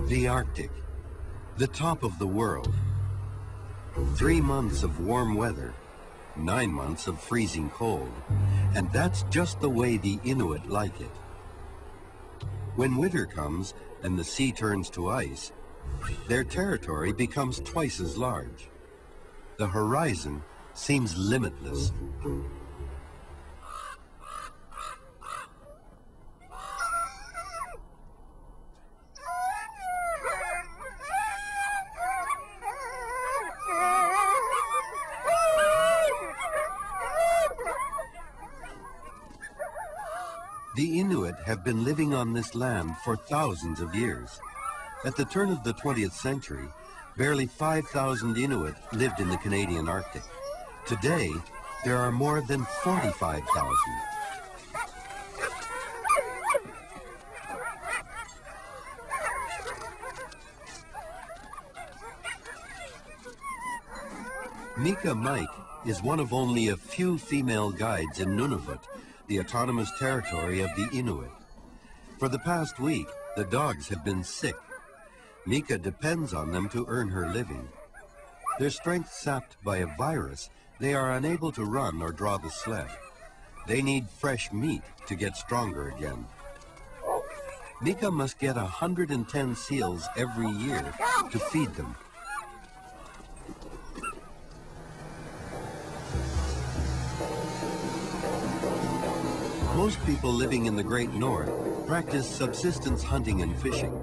The Arctic, the top of the world. 3 months of warm weather, 9 months of freezing cold, and that's just the way the Inuit like it. When winter comes and the sea turns to ice, their territory becomes twice as large. The horizon seems limitless. The Inuit have been living on this land for thousands of years. At the turn of the 20th century, barely 5,000 Inuit lived in the Canadian Arctic. Today, there are more than 45,000. Mika Mike is one of only a few female guides in Nunavut, the autonomous territory of the Inuit. For the past week, the dogs have been sick. Mika depends on them to earn her living. Their strength sapped by a virus, they are unable to run or draw the sled. They need fresh meat to get stronger again. Mika must get 110 seals every year to feed them. Most people living in the Great North practice subsistence hunting and fishing.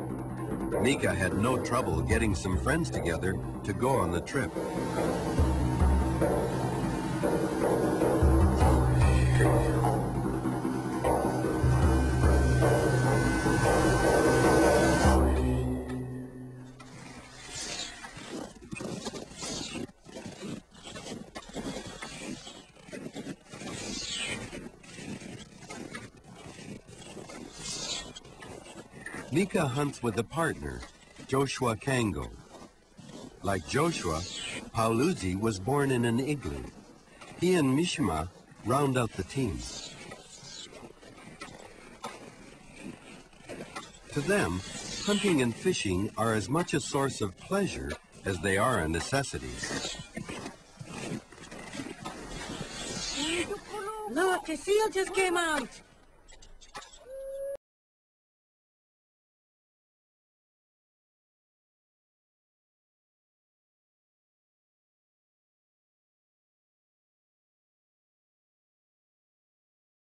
Mika had no trouble getting some friends together to go on the trip. Mika hunts with a partner, Joshua Kango. Like Joshua, Pauluzi was born in an igloo. He and Mishima round out the team. To them, hunting and fishing are as much a source of pleasure as they are a necessity. Look, a seal just came out.